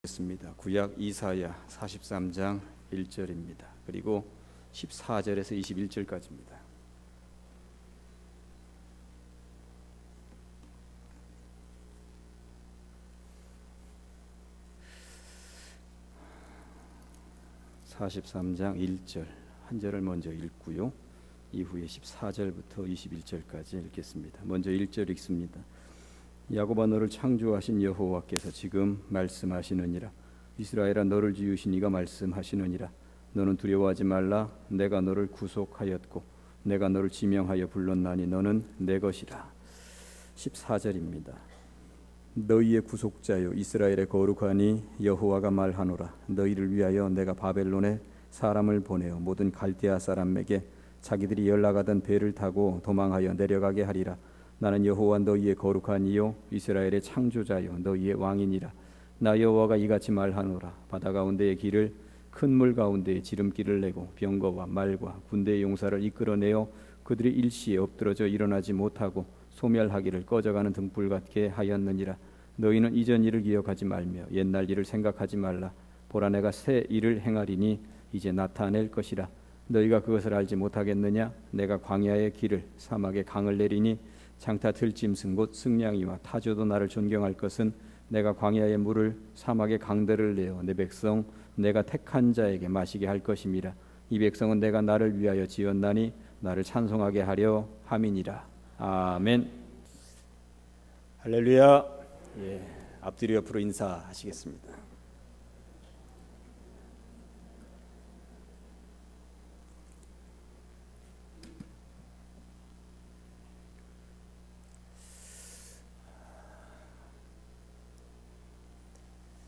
습니다. 구약 이사야 43장 1절입니다. 그리고 14절에서 21절까지입니다. (43장) 1절 한 절을 먼저 읽고요. 이후에 14절부터 21절까지 읽겠습니다. 먼저 1절 읽습니다. 야곱아, 너를 창조하신 여호와께서 지금 말씀하시느니라. 이스라엘아, 너를 지으신 이가 말씀하시느니라. 너는 두려워하지 말라. 내가 너를 구속하였고 내가 너를 지명하여 불렀나니 너는 내 것이라. 14절입니다. 너희의 구속자여 이스라엘의 거룩하니 여호와가 말하노라. 너희를 위하여 내가 바벨론에 사람을 보내어 모든 갈대아 사람에게 자기들이 연락하던 배를 타고 도망하여 내려가게 하리라. 나는 여호와 너희의 거룩한 이요 이스라엘의 창조자요 너희의 왕이니라. 나 여호와가 이같이 말하노라. 바다 가운데의 길을 큰 물 가운데에 지름길을 내고 병거와 말과 군대의 용사를 이끌어내어 그들이 일시에 엎드러져 일어나지 못하고 소멸하기를 꺼져가는 등불 같게 하였느니라. 너희는 이전 일을 기억하지 말며 옛날 일을 생각하지 말라. 보라, 내가 새 일을 행하리니 이제 나타낼 것이라. 너희가 그것을 알지 못하겠느냐? 내가 광야의 길을 사막의 강을 내리니 장타 들짐승 곧 승냥이와 타조도 나를 존경할 것은 내가 광야의 물을 사막의 강들을 내어 내 백성 내가 택한 자에게 마시게 할 것임이라. 이 백성은 내가 나를 위하여 지었나니 나를 찬송하게 하려 함이니라. 아멘. 할렐루야. 앞뒤로 옆으로 인사하시겠습니다.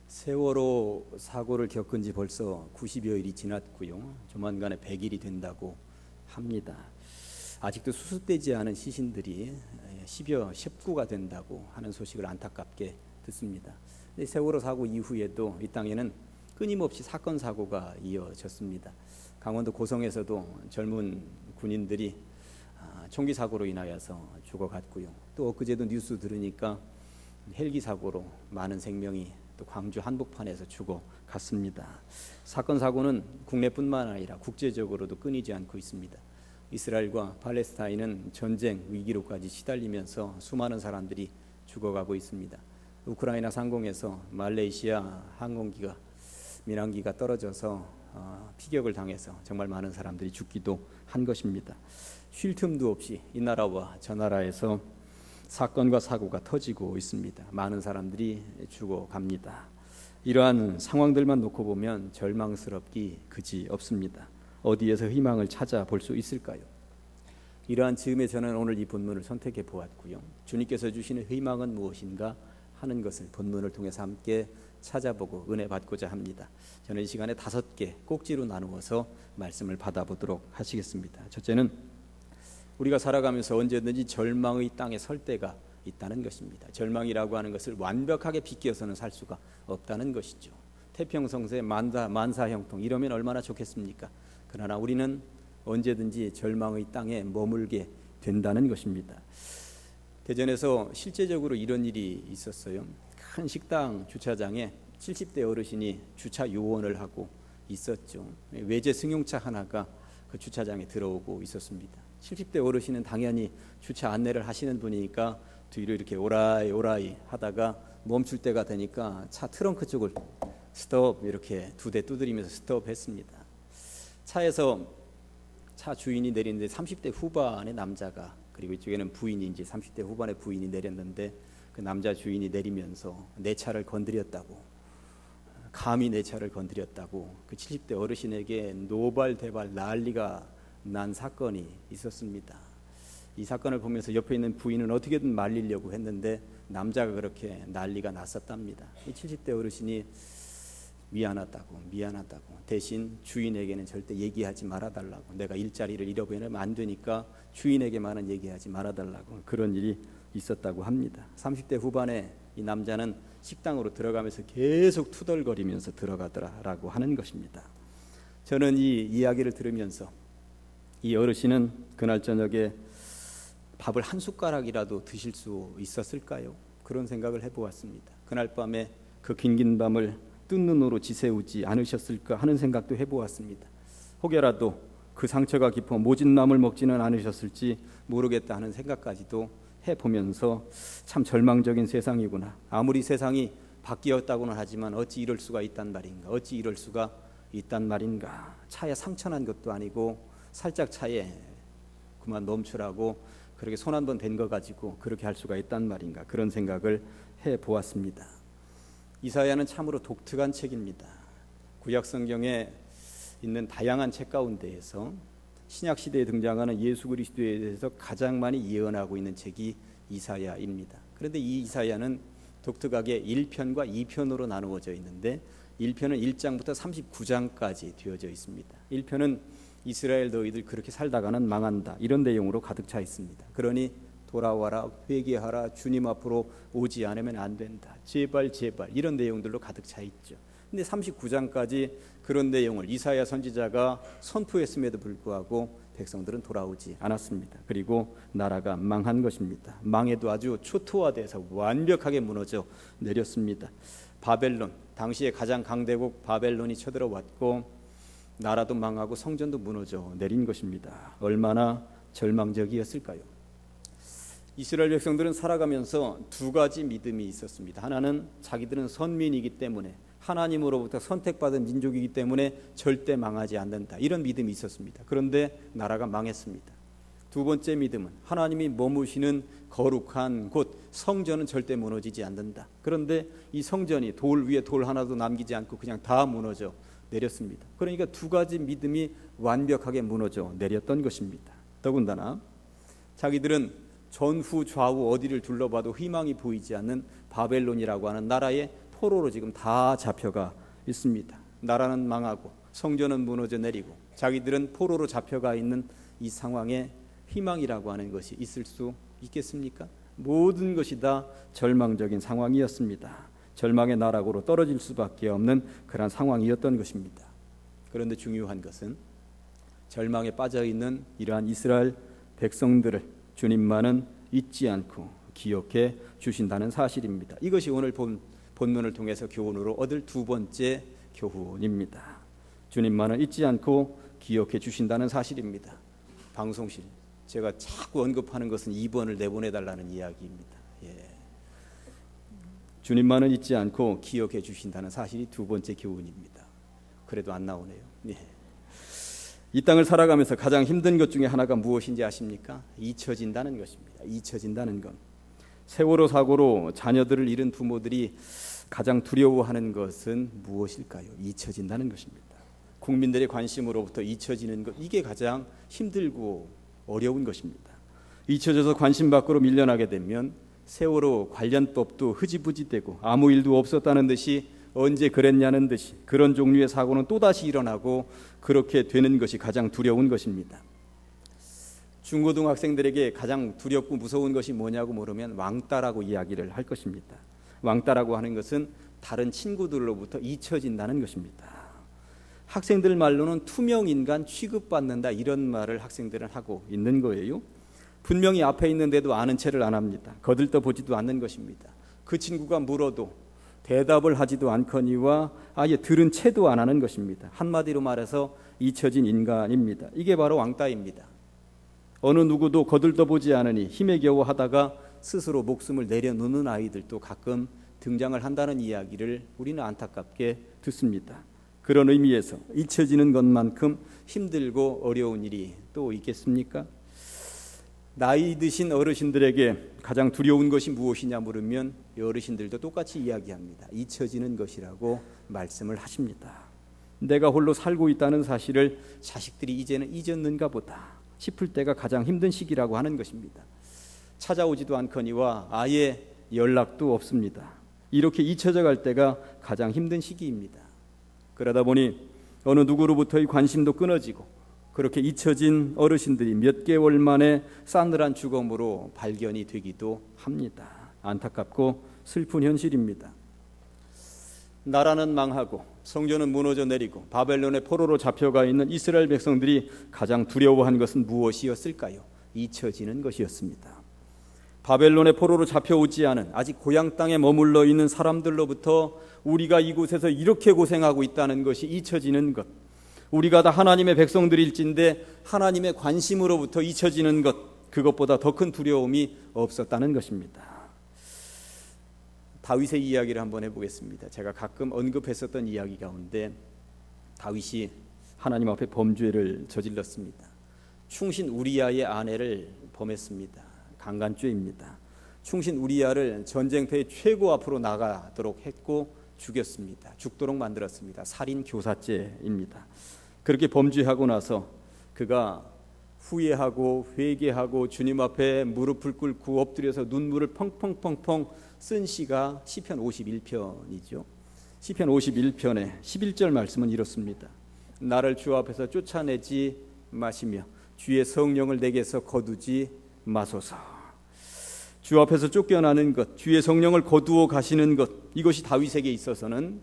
세월호 사고를 겪은 지 벌써 90여일이 지났고요. 조만간에 100일이 된다고 합니다. 아직도 수습되지 않은 시신들이 10여 십구가 된다고 하는 소식을 안타깝게 듣습니다. 세월호 사고 이후에도 이 땅에는 끊임없이 사건 사고가 이어졌습니다. 강원도 고성에서도 젊은 군인들이 총기 사고로 인하여서 죽어갔고요. 또 엊그제도 뉴스 들으니까 헬기 사고로 많은 생명이 또 광주 한복판에서 죽어갔습니다. 사건 사고는 국내뿐만 아니라 국제적으로도 끊이지 않고 있습니다. 이스라엘과 팔레스타인은 전쟁 위기로까지 시달리면서 수많은 사람들이 죽어가고 있습니다. 우크라이나 상공에서 말레이시아 항공기가 민항기가 떨어져서 피격을 당해서 정말 많은 사람들이 죽기도 한 것입니다. 쉴 틈도 없이 이 나라와 저 나라에서 사건과 사고가 터지고 있습니다. 많은 사람들이 죽어갑니다. 이러한 상황들만 놓고 보면 절망스럽기 그지 없습니다. 어디에서 희망을 찾아볼 수 있을까요? 이러한 즈음에 저는 오늘 이 본문을 선택해 보았고요. 주님께서 주시는 희망은 무엇인가 하는 것을 본문을 통해서 함께 찾아보고 은혜 받고자 합니다. 저는 이 시간에 5개 꼭지로 나누어서 말씀을 받아보도록 하시겠습니다. 첫째는 우리가 살아가면서 언제든지 절망의 땅에 설 때가 있다는 것입니다. 절망이라고 하는 것을 완벽하게 비껴서는 살 수가 없다는 것이죠. 태평성세 만사형통 이러면 얼마나 좋겠습니까? 그러나 우리는 언제든지 절망의 땅에 머물게 된다는 것입니다. 대전에서 실제적으로 이런 일이 있었어요. 큰 식당 주차장에 70대 어르신이 주차 요원을 하고 있었죠. 외제 승용차 하나가 그 주차장에 들어오고 있었습니다. 70대 어르신은 당연히 주차 안내를 하시는 분이니까 뒤로 이렇게 오라이 하다가 멈출 때가 되니까 차 트렁크 쪽을 스톱 이렇게 2대 두드리면서 스톱했습니다. 차에서 차 주인이 내리는데 30대 후반의 남자가, 그리고 이쪽에는 부인이 이제 30대 후반의 부인이 내렸는데 그 남자 주인이 내리면서 내 차를 건드렸다고, 감히 내 차를 건드렸다고 그 70대 어르신에게 노발대발 난리가 난 사건이 있었습니다. 이 사건을 보면서 옆에 있는 부인은 어떻게든 말리려고 했는데 남자가 그렇게 난리가 났었답니다. 이 70대 어르신이 미안하다고 대신 주인에게는 절대 얘기하지 말아달라고, 내가 일자리를 잃어버리면 안 되니까 주인에게만은 얘기하지 말아달라고 그런 일이 있었다고 합니다. 30대 후반에 이 남자는 식당으로 들어가면서 계속 투덜거리면서 들어가더라라고 하는 것입니다. 저는 이 이야기를 들으면서 이 어르신은 그날 저녁에 밥을 한 숟가락이라도 드실 수 있었을까요? 그런 생각을 해보았습니다. 그날 밤에 그 긴긴 밤을 뜬 눈으로 지새우지 않으셨을까 하는 생각도 해보았습니다. 혹여라도 그 상처가 깊어 모진 나물 먹지는 않으셨을지 모르겠다 하는 생각까지도 해보면서 참 절망적인 세상이구나. 아무리 세상이 바뀌었다고는 하지만 어찌 이럴 수가 있단 말인가. 어찌 이럴 수가 있단 말인가. 차에 상처난 것도 아니고 살짝 차에 그만 멈추라고 그렇게 손 한 번 댄 거 가지고 그렇게 할 수가 있단 말인가. 그런 생각을 해보았습니다. 이사야는 참으로 독특한 책입니다. 구약 성경에 있는 다양한 책 가운데에서 신약 시대에 등장하는 예수 그리스도에 대해서 가장 많이 예언하고 있는 책이 이사야입니다. 그런데 이 이사야는 독특하게 1편과 2편으로 나누어져 있는데 1편은 1장부터 39장까지 되어져 있습니다. 1편은 이스라엘 너희들 그렇게 살다가는 망한다 이런 내용으로 가득 차 있습니다. 그러니 돌아와라, 회개하라, 주님 앞으로 오지 않으면 안 된다, 제발 제발 이런 내용들로 가득 차 있죠. 근데 39장까지 그런 내용을 이사야 선지자가 선포했음에도 불구하고 백성들은 돌아오지 않았습니다. 그리고 나라가 망한 것입니다. 망해도 아주 초토화돼서 완벽하게 무너져 내렸습니다. 바벨론, 당시에 가장 강대국 바벨론이 쳐들어왔고 나라도 망하고 성전도 무너져 내린 것입니다. 얼마나 절망적이었을까요? 이스라엘 백성들은 살아가면서 두 가지 믿음이 있었습니다. 하나는 자기들은 선민이기 때문에 하나님으로부터 선택받은 민족이기 때문에 절대 망하지 않는다. 이런 믿음이 있었습니다. 그런데 나라가 망했습니다. 두 번째 믿음은 하나님이 머무시는 거룩한 곳 성전은 절대 무너지지 않는다. 그런데 이 성전이 돌 위에 돌 하나도 남기지 않고 그냥 다 무너져 내렸습니다. 그러니까 두 가지 믿음이 완벽하게 무너져 내렸던 것입니다. 더군다나 자기들은 전후 좌우 어디를 둘러봐도 희망이 보이지 않는 바벨론이라고 하는 나라의 포로로 지금 다 잡혀가 있습니다. 나라는 망하고 성전은 무너져 내리고 자기들은 포로로 잡혀가 있는 이 상황에 희망이라고 하는 것이 있을 수 있겠습니까? 모든 것이 다 절망적인 상황이었습니다. 절망의 나락으로 떨어질 수밖에 없는 그런 상황이었던 것입니다. 그런데 중요한 것은 절망에 빠져있는 이러한 이스라엘 백성들을 주님만은 잊지 않고 기억해 주신다는 사실입니다. 이것이 오늘 본문을 통해서 교훈으로 얻을 두 번째 교훈입니다. 주님만은 잊지 않고 기억해 주신다는 사실입니다. 방송실 제가 자꾸 언급하는 것은 2번을 내보내달라는 이야기입니다. 주님만은 잊지 않고 기억해 주신다는 사실이 두 번째 교훈입니다. 그래도 안 나오네요. 이 땅을 살아가면서 가장 힘든 것 중에 하나가 무엇인지 아십니까? 잊혀진다는 것입니다. 잊혀진다는 것. 세월호 사고로 자녀들을 잃은 부모들이 가장 두려워하는 것은 무엇일까요? 잊혀진다는 것입니다. 국민들의 관심으로부터 잊혀지는 것, 이게 가장 힘들고 어려운 것입니다. 잊혀져서 관심 밖으로 밀려나게 되면 세월호 관련법도 흐지부지되고 아무 일도 없었다는 듯이 언제 그랬냐는 듯이 그런 종류의 사고는 또다시 일어나고 그렇게 되는 것이 가장 두려운 것입니다. 중고등학생들에게 가장 두렵고 무서운 것이 뭐냐고 물으면 왕따라고 이야기를 할 것입니다. 왕따라고 하는 것은 다른 친구들로부터 잊혀진다는 것입니다. 학생들 말로는 투명인간 취급받는다 이런 말을 학생들은 하고 있는 거예요. 분명히 앞에 있는데도 아는 체를 안 합니다. 거들떠 보지도 않는 것입니다. 그 친구가 물어도 대답을 하지도 않거니와 아예 들은 채도 안 하는 것입니다. 한마디로 말해서 잊혀진 인간입니다. 이게 바로 왕따입니다. 어느 누구도 거들떠보지 않으니 힘에 겨워 하다가 스스로 목숨을 내려놓는 아이들도 가끔 등장을 한다는 이야기를 우리는 안타깝게 듣습니다. 그런 의미에서 잊혀지는 것만큼 힘들고 어려운 일이 또 있겠습니까? 나이 드신 어르신들에게 가장 두려운 것이 무엇이냐 물으면 어르신들도 똑같이 이야기합니다. 잊혀지는 것이라고 말씀을 하십니다. 내가 홀로 살고 있다는 사실을 자식들이 이제는 잊었는가 보다 싶을 때가 가장 힘든 시기라고 하는 것입니다. 찾아오지도 않거니와 아예 연락도 없습니다. 이렇게 잊혀져 갈 때가 가장 힘든 시기입니다. 그러다 보니 어느 누구로부터의 관심도 끊어지고 그렇게 잊혀진 어르신들이 몇 개월 만에 싸늘한 죽음으로 발견이 되기도 합니다. 안타깝고 슬픈 현실입니다. 나라는 망하고 성전은 무너져 내리고 바벨론의 포로로 잡혀가 있는 이스라엘 백성들이 가장 두려워한 것은 무엇이었을까요? 잊혀지는 것이었습니다. 바벨론의 포로로 잡혀오지 않은 아직 고향 땅에 머물러 있는 사람들로부터 우리가 이곳에서 이렇게 고생하고 있다는 것이 잊혀지는 것, 우리가 다 하나님의 백성들일진데 하나님의 관심으로부터 잊혀지는 것, 그것보다 더 큰 두려움이 없었다는 것입니다. 다윗의 이야기를 한번 해보겠습니다. 제가 가끔 언급했었던 이야기 가운데 다윗이 하나님 앞에 범죄를 저질렀습니다. 충신 우리아의 아내를 범했습니다. 강간죄입니다. 충신 우리아를 전쟁터의 최고 앞으로 나가도록 했고 죽였습니다. 죽도록 만들었습니다. 살인 교사죄입니다. 그렇게 범죄하고 나서 그가 후회하고 회개하고 주님 앞에 무릎을 꿇고 엎드려서 눈물을 펑펑펑펑 쓴 시가 시편 51편이죠. 시편 51편의 11절 말씀은 이렇습니다. 나를 주 앞에서 쫓아내지 마시며 주의 성령을 내게서 거두지 마소서. 주 앞에서 쫓겨나는 것, 주의 성령을 거두어 가시는 것, 이것이 다윗에게 있어서는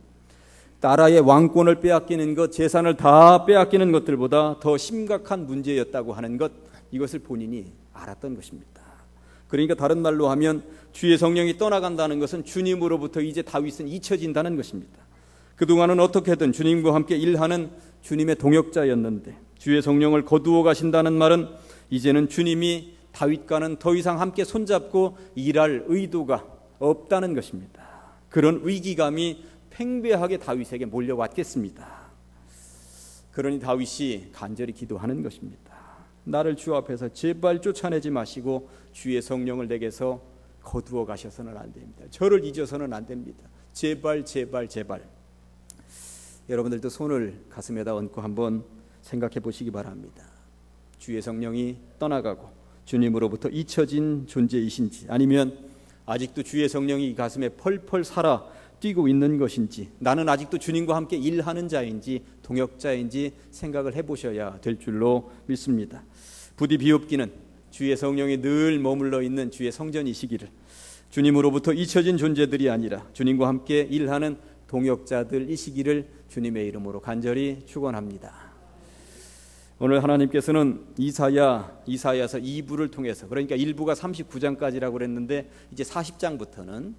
나라의 왕권을 빼앗기는 것, 재산을 다 빼앗기는 것들보다 더 심각한 문제였다고 하는 것, 이것을 본인이 알았던 것입니다. 그러니까 다른 말로 하면 주의 성령이 떠나간다는 것은 주님으로부터 이제 다윗은 잊혀진다는 것입니다. 그동안은 어떻게든 주님과 함께 일하는 주님의 동역자였는데 주의 성령을 거두어 가신다는 말은 이제는 주님이 다윗과는 더 이상 함께 손잡고 일할 의도가 없다는 것입니다. 그런 위기감이 팽배하게 다윗에게 몰려왔겠습니다. 그러니 다윗이 간절히 기도하는 것입니다. 나를 주 앞에서 제발 쫓아내지 마시고 주의 성령을 내게서 거두어 가셔서는 안 됩니다. 저를 잊어서는 안 됩니다. 제발 제발 제발. 여러분들도 손을 가슴에다 얹고 한번 생각해 보시기 바랍니다. 주의 성령이 떠나가고 주님으로부터 잊혀진 존재이신지, 아니면 아직도 주의 성령이 이 가슴에 펄펄 살아 뛰고 있는 것인지, 나는 아직도 주님과 함께 일하는 자인지 동역자인지 생각을 해보셔야 될 줄로 믿습니다. 부디 비옵기는 주의 성령이 늘 머물러 있는 주의 성전이시기를, 주님으로부터 잊혀진 존재들이 아니라 주님과 함께 일하는 동역자들이시기를 주님의 이름으로 간절히 축원합니다. 오늘 하나님께서는 이사야서 2부를 통해서, 그러니까 1부가 39장까지라고 그랬는데 이제 40장부터는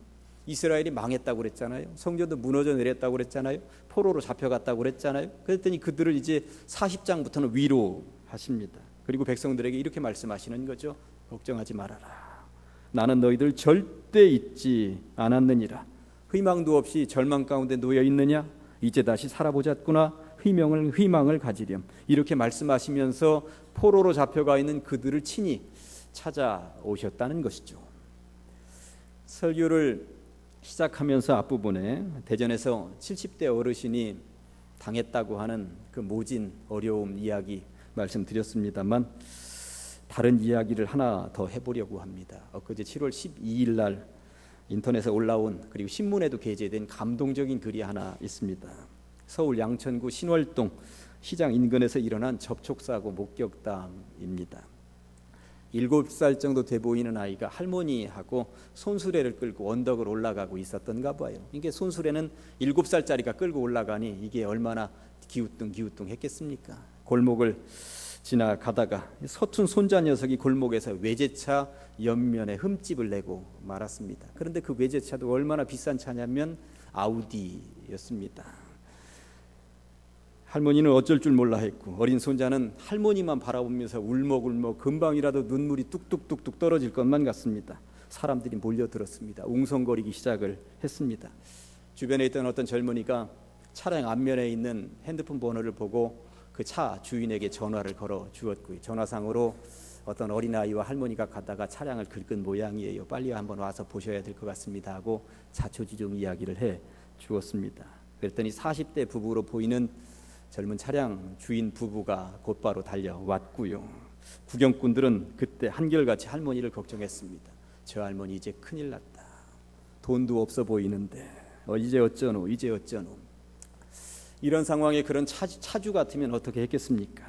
이스라엘이 망했다고 그랬잖아요. 성전도 무너져 내렸다고 그랬잖아요. 포로로 잡혀갔다고 그랬잖아요. 그랬더니 그들을 이제 40장부터는 위로하십니다. 그리고 백성들에게 이렇게 말씀하시는 거죠. 걱정하지 말아라. 나는 너희들 절대 잊지 않았느니라. 희망도 없이 절망 가운데 놓여 있느냐? 이제 다시 살아보자꾸나. 희망을 가지렴. 이렇게 말씀하시면서 포로로 잡혀가 있는 그들을 친히 찾아오셨다는 것이죠. 설교를 시작하면서 앞부분에 대전에서 70대 어르신이 당했다고 하는 그 모진 어려움 이야기 말씀드렸습니다만, 다른 이야기를 하나 더 해보려고 합니다. 엊그제 7월 12일 날 인터넷에 올라온, 그리고 신문에도 게재된 감동적인 글이 하나 있습니다. 서울 양천구 신월동 시장 인근에서 일어난 접촉사고 목격담입니다. 7살 정도 돼 보이는 아이가 할머니하고 손수레를 끌고 언덕을 올라가고 있었던가 봐요. 이게 손수레는 7살짜리가 끌고 올라가니 이게 얼마나 기우뚱했겠습니까? 골목을 지나가다가 서툰 손자 녀석이 골목에서 외제차 옆면에 흠집을 내고 말았습니다. 그런데 그 외제차도 얼마나 비싼 차냐면 아우디였습니다. 할머니는 어쩔 줄 몰라 했고 어린 손자는 할머니만 바라보면서 울먹울먹 금방이라도 눈물이 뚝뚝뚝뚝 떨어질 것만 같습니다. 사람들이 몰려들었습니다. 웅성거리기 시작을 했습니다. 주변에 있던 어떤 젊은이가 차량 앞면에 있는 핸드폰 번호를 보고 그 차 주인에게 전화를 걸어 주었고요. 전화상으로 어떤 어린아이와 할머니가 가다가 차량을 긁은 모양이에요. 빨리 한번 와서 보셔야 될 것 같습니다 하고 자초지종 이야기를 해 주었습니다. 그랬더니 40대 부부로 보이는 젊은 차량 주인 부부가 곧바로 달려왔고요. 구경꾼들은 그때 한결같이 할머니를 걱정했습니다. 저 할머니 이제 큰일 났다. 돈도 없어 보이는데 이제 어쩌노. 이런 상황에 그런 차주 같으면 어떻게 했겠습니까?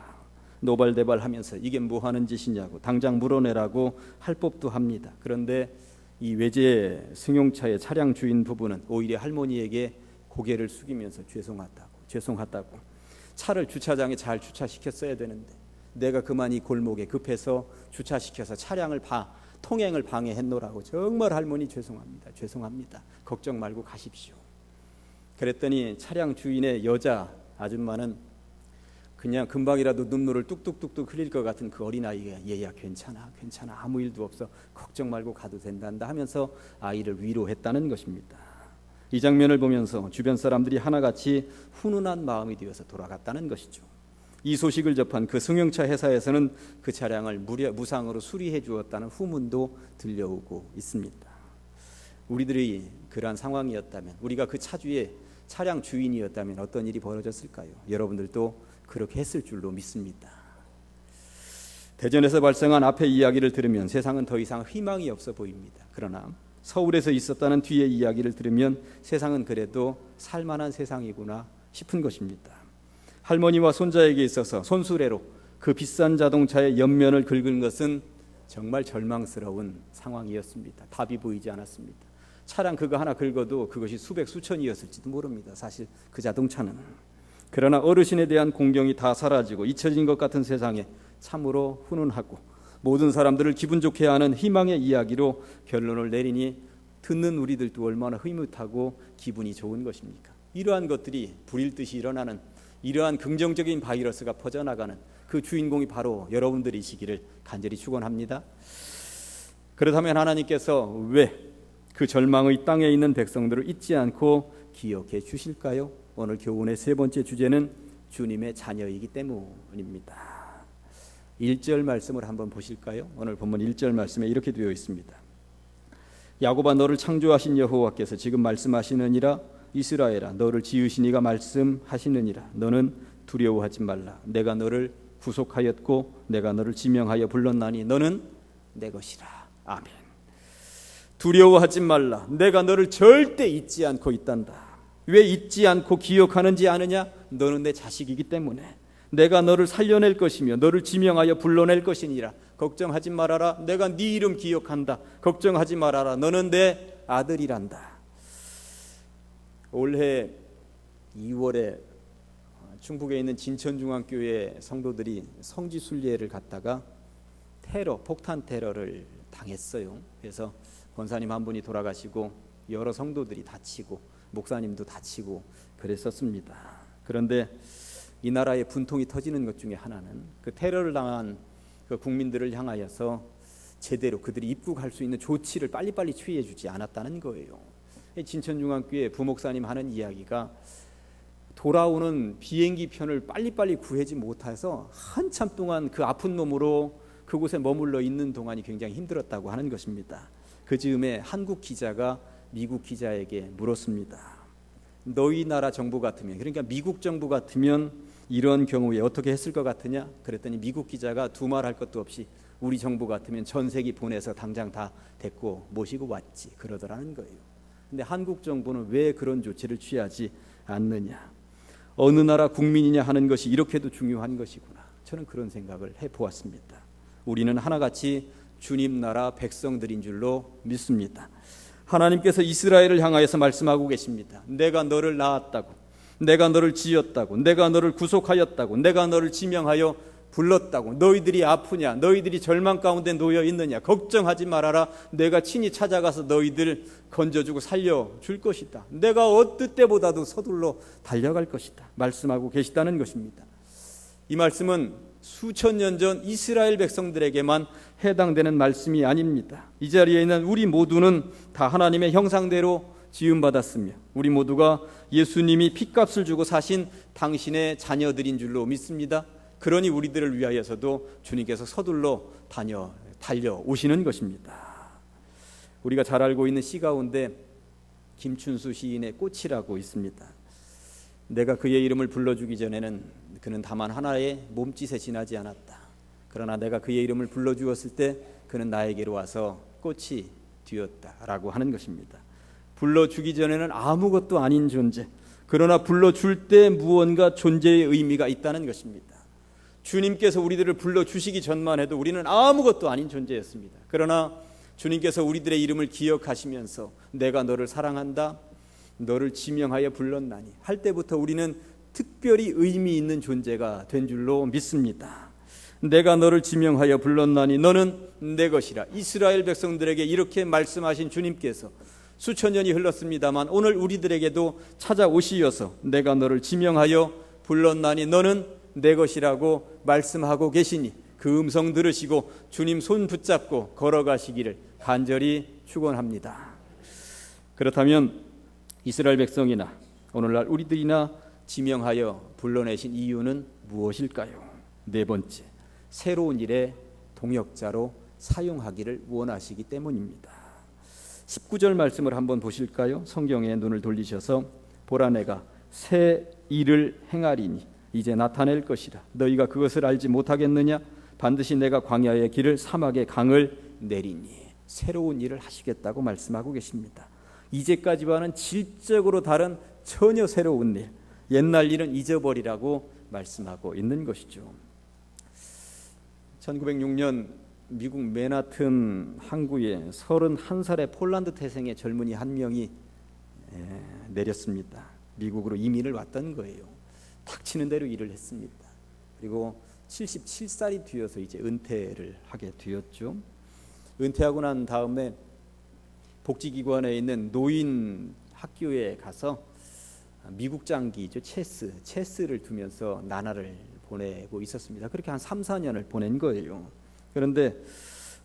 노발대발하면서 이게 뭐 하는 짓이냐고 당장 물어내라고 할 법도 합니다. 그런데 이 외제 승용차의 차량 주인 부부는 오히려 할머니에게 고개를 숙이면서 죄송하다고 차를 주차장에 잘 주차시켰어야 되는데 내가 그만 이 골목에 급해서 주차시켜서 차량을 통행을 방해했노라고. 정말 할머니 죄송합니다. 걱정 말고 가십시오. 그랬더니 차량 주인의 여자 아줌마는 그냥 금방이라도 눈물을 뚝뚝뚝뚝 흘릴 것 같은 그 어린아이가 얘야 괜찮아 아무 일도 없어 걱정 말고 가도 된단다 하면서 아이를 위로했다는 것입니다. 이 장면을 보면서 주변 사람들이 하나같이 훈훈한 마음이 되어서 돌아갔다는 것이죠. 이 소식을 접한 그 승용차 회사에서는 그 차량을 무상으로 수리해 주었다는 후문도 들려오고 있습니다. 우리들이 그러한 상황이었다면, 우리가 그 차주의 차량 주인이었다면 어떤 일이 벌어졌을까요? 여러분들도 그렇게 했을 줄로 믿습니다. 대전에서 발생한 앞의 이야기를 들으면 세상은 더 이상 희망이 없어 보입니다. 그러나 서울에서 있었다는 뒤의 이야기를 들으면 세상은 그래도 살만한 세상이구나 싶은 것입니다. 할머니와 손자에게 있어서 손수레로 그 비싼 자동차의 옆면을 긁은 것은 정말 절망스러운 상황이었습니다. 답이 보이지 않았습니다. 차량 그거 하나 긁어도 그것이 수백 수천이었을지도 모릅니다. 사실 그 자동차는. 그러나 어르신에 대한 공경이 다 사라지고 잊혀진 것 같은 세상에 참으로 훈훈하고 모든 사람들을 기분 좋게 하는 희망의 이야기로 결론을 내리니 듣는 우리들도 얼마나 흐뭇하고 기분이 좋은 것입니까? 이러한 것들이 불일 듯이 일어나는, 이러한 긍정적인 바이러스가 퍼져나가는 그 주인공이 바로 여러분들이시기를 간절히 축원합니다. 그렇다면 하나님께서 왜 그 절망의 땅에 있는 백성들을 잊지 않고 기억해 주실까요? 오늘 교훈의 세 번째 주제는 주님의 자녀이기 때문입니다. 1절 말씀을 한번 보실까요? 오늘 본문 1절 말씀에 이렇게 되어 있습니다. 야곱아 너를 창조하신 여호와께서 지금 말씀하시느니라. 이스라엘아 너를 지으신 이가 말씀하시느니라. 너는 두려워하지 말라. 내가 너를 구속하였고 내가 너를 지명하여 불렀나니 너는 내 것이라. 아멘. 두려워하지 말라. 내가 너를 절대 잊지 않고 있단다. 왜 잊지 않고 기억하는지 아느냐? 너는 내 자식이기 때문에. 내가 너를 살려낼 것이며 너를 지명하여 불러낼 것이니라. 걱정하지 말아라. 내가 네 이름 기억한다. 걱정하지 말아라. 너는 내 아들이란다. 올해 2월에 충북에 있는 진천중앙교회 성도들이 성지순례를 갔다가 폭탄 테러를 당했어요. 그래서 권사님 한 분이 돌아가시고 여러 성도들이 다치고 목사님도 다치고 그랬었습니다. 그런데 이 나라의 분통이 터지는 것 중에 하나는 그 테러를 당한 그 국민들을 향하여서 제대로 그들이 입국할 수 있는 조치를 빨리빨리 취해 주지 않았다는 거예요. 진천중앙교회 부목사님 하는 이야기가 돌아오는 비행기 편을 빨리빨리 구하지 못해서 한참 동안 그 아픈 놈으로 그곳에 머물러 있는 동안이 굉장히 힘들었다고 하는 것입니다. 그 즈음에 한국 기자가 미국 기자에게 물었습니다. 너희 나라 정부 같으면, 그러니까 미국 정부 같으면 이런 경우에 어떻게 했을 것 같으냐? 그랬더니 미국 기자가 두말할 것도 없이 우리 정부 같으면 전세기 보내서 당장 다 데리고 모시고 왔지 그러더라는 거예요. 근데 한국 정부는 왜 그런 조치를 취하지 않느냐? 어느 나라 국민이냐 하는 것이 이렇게도 중요한 것이구나. 저는 그런 생각을 해보았습니다. 우리는 하나같이 주님 나라 백성들인 줄로 믿습니다. 하나님께서 이스라엘을 향하여서 말씀하고 계십니다. 내가 너를 낳았다고, 내가 너를 지었다고, 내가 너를 구속하였다고, 내가 너를 지명하여 불렀다고. 너희들이 아프냐? 너희들이 절망 가운데 놓여 있느냐? 걱정하지 말아라. 내가 친히 찾아가서 너희들 건져주고 살려줄 것이다. 내가 어느 때보다도 서둘러 달려갈 것이다. 말씀하고 계시다는 것입니다. 이 말씀은 수천 년 전 이스라엘 백성들에게만 해당되는 말씀이 아닙니다. 이 자리에 있는 우리 모두는 다 하나님의 형상대로 지음받았으며 우리 모두가 예수님이 핏값을 주고 사신 당신의 자녀들인 줄로 믿습니다. 그러니 우리들을 위하여서도 주님께서 서둘러 달려오시는 것입니다. 우리가 잘 알고 있는 시 가운데 김춘수 시인의 꽃이라고 있습니다. 내가 그의 이름을 불러주기 전에는 그는 다만 하나의 몸짓에 지나지 않았다. 그러나 내가 그의 이름을 불러주었을 때 그는 나에게로 와서 꽃이 되었다라고 하는 것입니다. 불러주기 전에는 아무것도 아닌 존재, 그러나 불러줄 때 무언가 존재의 의미가 있다는 것입니다. 주님께서 우리들을 불러주시기 전만 해도 우리는 아무것도 아닌 존재였습니다. 그러나 주님께서 우리들의 이름을 기억하시면서 내가 너를 사랑한다, 너를 지명하여 불렀나니 할 때부터 우리는 특별히 의미 있는 존재가 된 줄로 믿습니다. 내가 너를 지명하여 불렀나니 너는 내 것이라. 이스라엘 백성들에게 이렇게 말씀하신 주님께서 수천 년이 흘렀습니다만 오늘 우리들에게도 찾아오시어서 내가 너를 지명하여 불렀나니 너는 내 것이라고 말씀하고 계시니 그 음성 들으시고 주님 손 붙잡고 걸어가시기를 간절히 축원합니다. 그렇다면 이스라엘 백성이나 오늘날 우리들이나 지명하여 불러내신 이유는 무엇일까요? 네 번째, 새로운 일의 동역자로 사용하기를 원하시기 때문입니다. 19절 말씀을 한번 보실까요? 성경에 눈을 돌리셔서 보라 내가 새 일을 행하리니 이제 나타낼 것이라. 너희가 그것을 알지 못하겠느냐? 반드시 내가 광야의 길을 사막의 강을 내리니. 새로운 일을 하시겠다고 말씀하고 계십니다. 이제까지와는 질적으로 다른 전혀 새로운 일, 옛날 일은 잊어버리라고 말씀하고 있는 것이죠. 1906년 미국 맨하튼 항구에 31살의 폴란드 태생의 젊은이 한 명이 내렸습니다. 미국으로 이민을 왔던 거예요. 닥치는 대로 일을 했습니다. 그리고 77살이 되어서 이제 은퇴를 하게 되었죠. 은퇴하고 난 다음에 복지기관에 있는 노인 학교에 가서 미국 장기죠. 체스를 두면서 나날을 보내고 있었습니다. 그렇게 한 3, 4년을 보낸 거예요. 그런데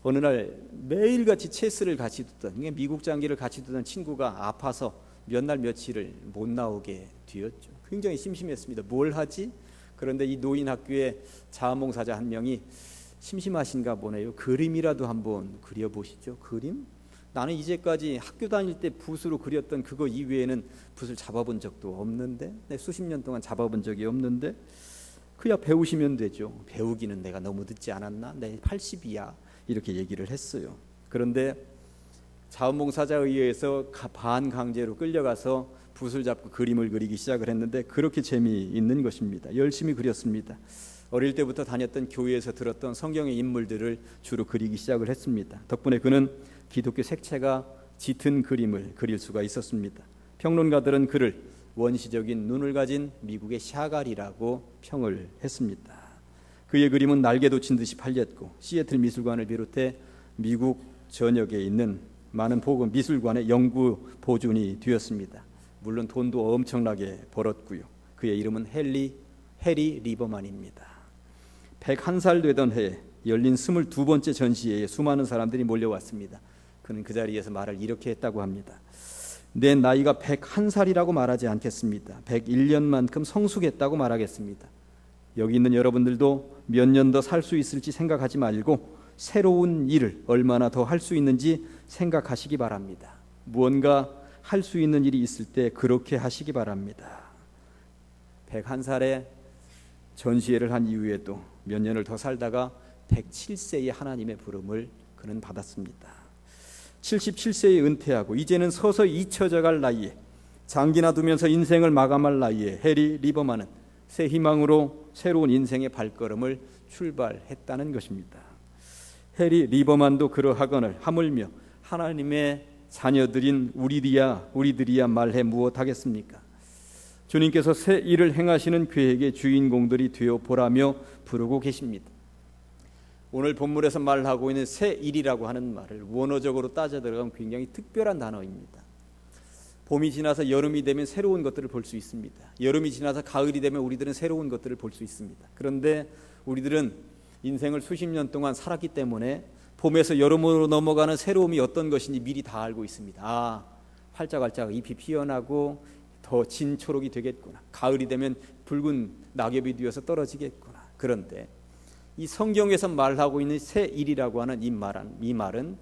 어느 날 매일같이 체스를 같이 두던, 미국 장기를 같이 두던 친구가 아파서 몇 날 며칠을 못 나오게 되었죠. 굉장히 심심했습니다. 뭘 하지? 그런데 이 노인 학교에 자원봉사자 한 명이 심심하신가 보네요. 그림이라도 한번 그려보시죠. 그림? 나는 이제까지 학교 다닐 때 붓으로 그렸던 그거 이외에는 붓을 잡아본 적도 없는데, 수십 년 동안 잡아본 적이 없는데, 그야 배우시면 되죠. 배우기는 내가 너무 늦지 않았나? 내 80이야. 이렇게 얘기를 했어요. 그런데 자원봉사자에 의해서 반강제로 끌려가서 붓을 잡고 그림을 그리기 시작을 했는데 그렇게 재미있는 것입니다. 열심히 그렸습니다. 어릴 때부터 다녔던 교회에서 들었던 성경의 인물들을 주로 그리기 시작을 했습니다. 덕분에 그는 기독교 색채가 짙은 그림을 그릴 수가 있었습니다. 평론가들은 그를 원시적인 눈을 가진 미국의 샤갈이라고 평을 했습니다. 그의 그림은 날개 돋친 듯이 팔렸고 시애틀 미술관을 비롯해 미국 전역에 있는 많은 보건 미술관의 연구 보존이 되었습니다. 물론 돈도 엄청나게 벌었고요. 그의 이름은 해리 리버만입니다. 101살 되던 해에 열린 22번째 전시회에 수많은 사람들이 몰려왔습니다. 그는 그 자리에서 말을 이렇게 했다고 합니다. 내 나이가 101살이라고 말하지 않겠습니다. 101년만큼 성숙했다고 말하겠습니다. 여기 있는 여러분들도 몇 년 더 살 수 있을지 생각하지 말고 새로운 일을 얼마나 더 할 수 있는지 생각하시기 바랍니다. 무언가 할 수 있는 일이 있을 때 그렇게 하시기 바랍니다. 101살에 전시회를 한 이후에도 몇 년을 더 살다가 107세의 하나님의 부름을 그는 받았습니다. 77세에 은퇴하고 이제는 서서히 잊혀져갈 나이에 장기나 두면서 인생을 마감할 나이에 해리 리버만은 새 희망으로 새로운 인생의 발걸음을 출발했다는 것입니다. 해리 리버만도 그러하거늘 하물며 하나님의 자녀들인 우리들이야 말해 무엇하겠습니까? 주님께서 새 일을 행하시는 계획의 주인공들이 되어 보라며 부르고 계십니다. 오늘 본문에서 말하고 있는 새 일이라고 하는 말을 원어적으로 따져 들어가면 굉장히 특별한 단어입니다. 봄이 지나서 여름이 되면 새로운 것들을 볼 수 있습니다. 여름이 지나서 가을이 되면 우리들은 새로운 것들을 볼 수 있습니다. 그런데 우리들은 인생을 수십 년 동안 살았기 때문에 봄에서 여름으로 넘어가는 새로움이 어떤 것인지 미리 다 알고 있습니다. 활짝활짝 잎이 피어나고 더 진 초록이 되겠구나. 가을이 되면 붉은 낙엽이 되어서 떨어지겠구나. 그런데 이 성경에서 말하고 있는 새 일이라고 하는 이 말은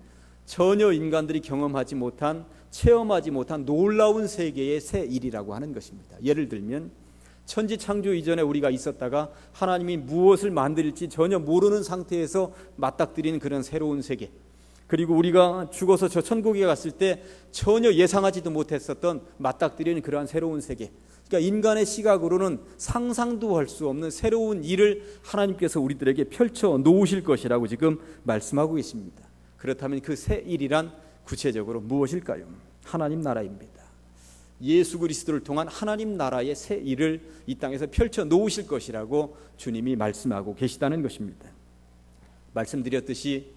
전혀 인간들이 경험하지 못한, 체험하지 못한 놀라운 세계의 새 일이라고 하는 것입니다. 예를 들면 천지 창조 이전에 우리가 있었다가 하나님이 무엇을 만들지 전혀 모르는 상태에서 맞닥뜨리는 그런 새로운 세계, 그리고 우리가 죽어서 저 천국에 갔을 때 전혀 예상하지도 못했었던 맞닥뜨리는 그러한 새로운 세계, 그러니까 인간의 시각으로는 상상도 할 수 없는 새로운 일을 하나님께서 우리들에게 펼쳐 놓으실 것이라고 지금 말씀하고 계십니다. 그렇다면 그 새 일이란 구체적으로 무엇일까요? 하나님 나라입니다. 예수 그리스도를 통한 하나님 나라의 새 일을 이 땅에서 펼쳐 놓으실 것이라고 주님이 말씀하고 계시다는 것입니다. 말씀드렸듯이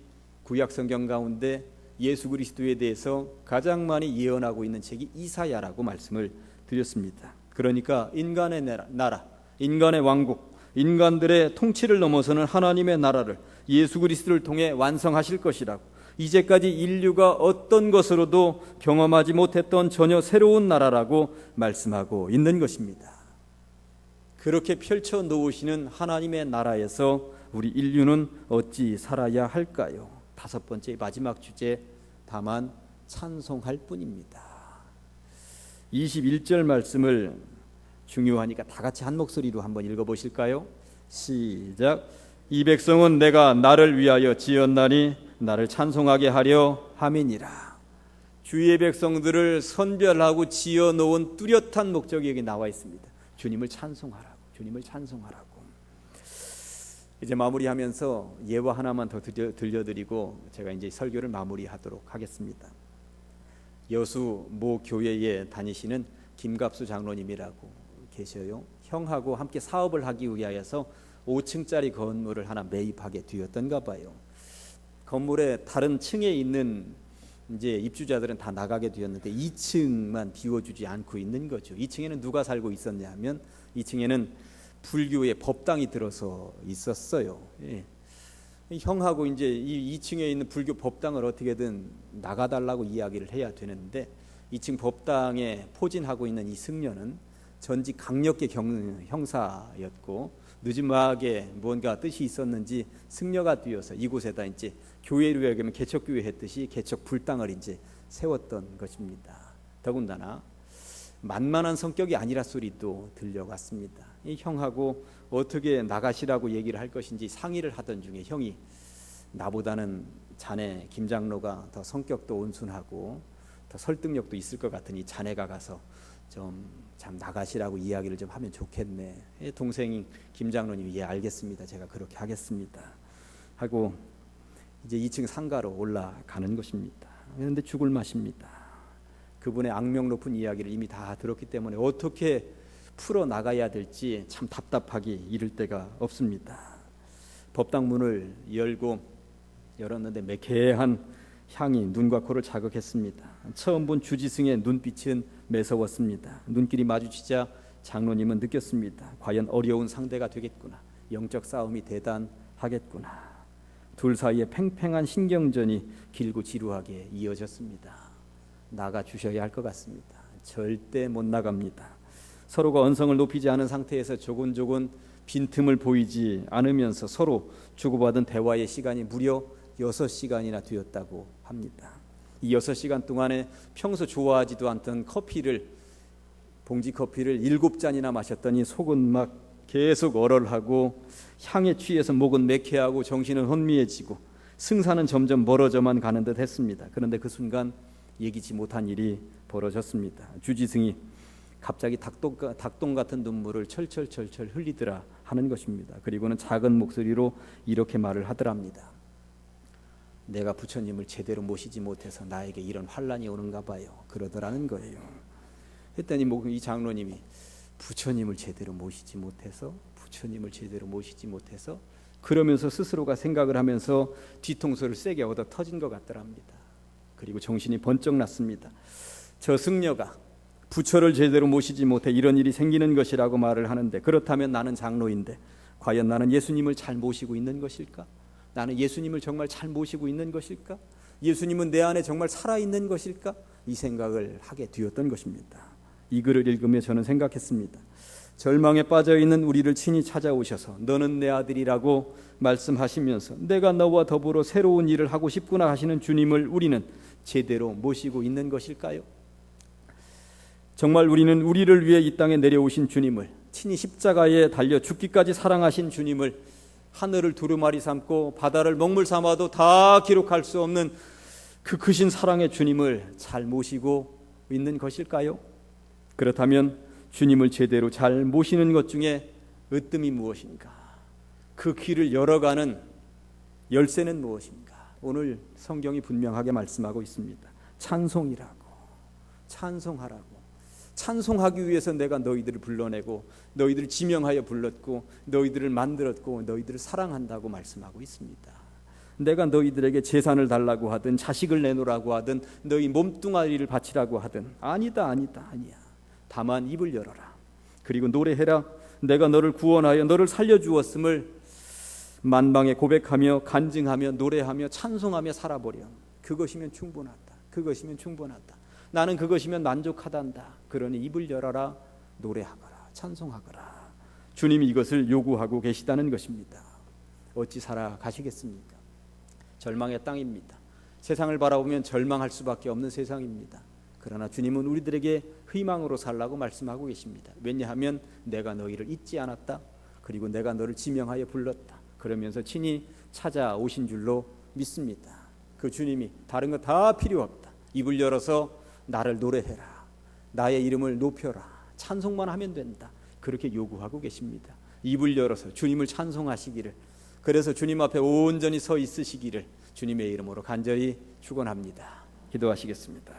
구약 성경 가운데 예수 그리스도에 대해서 가장 많이 예언하고 있는 책이 이사야라고 말씀을 드렸습니다. 그러니까 인간의 나라, 인간의 왕국, 인간들의 통치를 넘어서는 하나님의 나라를 예수 그리스도를 통해 완성하실 것이라고, 이제까지 인류가 어떤 것으로도 경험하지 못했던 전혀 새로운 나라라고 말씀하고 있는 것입니다. 그렇게 펼쳐 놓으시는 하나님의 나라에서 우리 인류는 어찌 살아야 할까요? 다섯 번째 마지막 주제, 다만 찬송할 뿐입니다. 21절 말씀을 중요하니까 다 같이 한 목소리로 한번 읽어보실까요? 시작. 이 백성은 내가 나를 위하여 지었나니 나를 찬송하게 하려 함이니라. 주의 백성들을 선별하고 지어놓은 뚜렷한 목적이 여기 나와 있습니다. 주님을 찬송하라고, 주님을 찬송하라고. 이제 마무리하면서 예화 하나만 더 들려드리고 제가 이제 설교를 마무리하도록 하겠습니다. 여수 모 교회에 다니시는 김갑수 장로님이라고 계셔요. 형하고 함께 사업을 하기 위하여서 5층짜리 건물을 하나 매입하게 되었던가 봐요. 건물의 다른 층에 있는 이제 입주자들은 다 나가게 되었는데 2층만 비워주지 않고 있는 거죠. 2층에는 누가 살고 있었냐 하면 2층에는 불교의 법당이 들어서 있었어요. 예. 형하고 이제 이 2층에 있는 불교 법당을 어떻게든 나가달라고 이야기를 해야 되는데 2층 법당에 포진하고 있는 이 승려는 전직 강력계 형사였고 늦은막에 뭔가 뜻이 있었는지 승려가 뛰어서 이곳에다 이제 교회로 여기면 개척교회 했듯이 개척 불당을 이제 세웠던 것입니다. 더군다나 만만한 성격이 아니라 소리도 들려갔습니다. 이 형하고 어떻게 나가시라고 얘기를 할 것인지 상의를 하던 중에 형이 나보다는 자네 김 장로가 더 성격도 온순하고 더 설득력도 있을 것 같으니 자네가 가서 좀 나가시라고 이야기를 좀 하면 좋겠네. 동생인 김 장로님이 예 알겠습니다. 제가 그렇게 하겠습니다. 하고 이제 2층 상가로 올라가는 것입니다. 그런데 죽을 맛입니다. 그분의 악명 높은 이야기를 이미 다 들었기 때문에 어떻게 풀어 나가야 될지 참 답답하기 이를 데가 없습니다. 법당 문을 열었는데 매캐한 향이 눈과 코를 자극했습니다. 처음 본 주지승의 눈빛은 매서웠습니다. 눈길이 마주치자 장로님은 느꼈습니다. 과연 어려운 상대가 되겠구나. 영적 싸움이 대단하겠구나. 둘 사이에 팽팽한 신경전이 길고 지루하게 이어졌습니다. 나가 주셔야 할 것 같습니다. 절대 못 나갑니다. 서로가 언성을 높이지 않은 상태에서 조곤조곤 빈틈을 보이지 않으면서 서로 주고받은 대화의 시간이 무려 6시간이나 되었다고 합니다. 이 6시간 동안에 평소 좋아하지도 않던 봉지 커피를 7잔이나 마셨더니 속은 막 계속 얼얼하고 향에 취해서 목은 매캐하고 정신은 혼미해지고 승사는 점점 멀어져만 가는 듯 했습니다. 그런데 그 순간 예기치 못한 일이 벌어졌습니다. 주지승이 갑자기 닭똥 같은 눈물을 철철철철 흘리더라 하는 것입니다. 그리고는 작은 목소리로 이렇게 말을 하더랍니다. 내가 부처님을 제대로 모시지 못해서 나에게 이런 환란이 오는가 봐요. 그러더라는 거예요. 했더니 이 장로님이 부처님을 제대로 모시지 못해서 그러면서 스스로가 생각을 하면서 뒤통수를 세게 얻어 터진 것 같더랍니다. 그리고 정신이 번쩍 났습니다. 저 승려가 부처를 제대로 모시지 못해 이런 일이 생기는 것이라고 말을 하는데, 그렇다면 나는 장로인데 과연 나는 예수님을 잘 모시고 있는 것일까? 나는 예수님을 정말 잘 모시고 있는 것일까? 예수님은 내 안에 정말 살아있는 것일까? 이 생각을 하게 되었던 것입니다. 이 글을 읽으며 저는 생각했습니다. 절망에 빠져있는 우리를 친히 찾아오셔서 너는 내 아들이라고 말씀하시면서 내가 너와 더불어 새로운 일을 하고 싶구나 하시는 주님을 우리는 제대로 모시고 있는 것일까요? 정말 우리는 우리를 위해 이 땅에 내려오신 주님을, 친히 십자가에 달려 죽기까지 사랑하신 주님을, 하늘을 두루마리 삼고 바다를 먹물 삼아도 다 기록할 수 없는 그 크신 사랑의 주님을 잘 모시고 있는 것일까요? 그렇다면 주님을 제대로 잘 모시는 것 중에 으뜸이 무엇인가? 그 길을 열어가는 열쇠는 무엇인가? 오늘 성경이 분명하게 말씀하고 있습니다. 찬송이라고, 찬송하라고. 찬송하기 위해서 내가 너희들을 불러내고 너희들을 지명하여 불렀고 너희들을 만들었고 너희들을 사랑한다고 말씀하고 있습니다. 내가 너희들에게 재산을 달라고 하든 자식을 내놓으라고 하든 너희 몸뚱아리를 바치라고 하든 아니다 아니야. 다만 입을 열어라. 그리고 노래해라. 내가 너를 구원하여 너를 살려주었음을 만방에 고백하며 간증하며 노래하며 찬송하며 살아보렴. 그것이면 충분하다. 나는 그것이면 만족하단다. 그러니 입을 열어라. 노래하거라. 찬송하거라. 주님이 이것을 요구하고 계시다는 것입니다. 어찌 살아가시겠습니까? 절망의 땅입니다. 세상을 바라보면 절망할 수밖에 없는 세상입니다. 그러나 주님은 우리들에게 희망으로 살라고 말씀하고 계십니다. 왜냐하면 내가 너희를 잊지 않았다. 그리고 내가 너를 지명하여 불렀다. 그러면서 친히 찾아오신 줄로 믿습니다. 그 주님이 다른 거 다 필요 없다. 입을 열어서 나를 노래해라. 나의 이름을 높여라. 찬송만 하면 된다. 그렇게 요구하고 계십니다. 입을 열어서 주님을 찬송하시기를, 그래서 주님 앞에 온전히 서 있으시기를 주님의 이름으로 간절히 축원합니다. 기도하시겠습니다.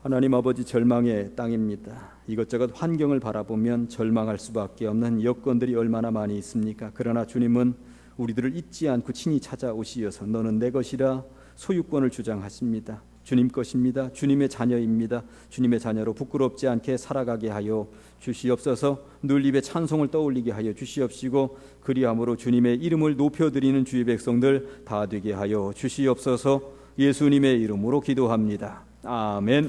하나님 아버지, 절망의 땅입니다. 이것저것 환경을 바라보면 절망할 수밖에 없는 여건들이 얼마나 많이 있습니까? 그러나 주님은 우리들을 잊지 않고 친히 찾아오시어서 너는 내 것이라 소유권을 주장하십니다. 주님 것입니다. 주님의 자녀입니다. 주님의 자녀로 부끄럽지 않게 살아가게 하여 주시옵소서. 늘 입에 찬송을 떠올리게 하여 주시옵시고 그리함으로 주님의 이름을 높여드리는 주의 백성들 다 되게 하여 주시옵소서. 예수님의 이름으로 기도합니다. 아멘.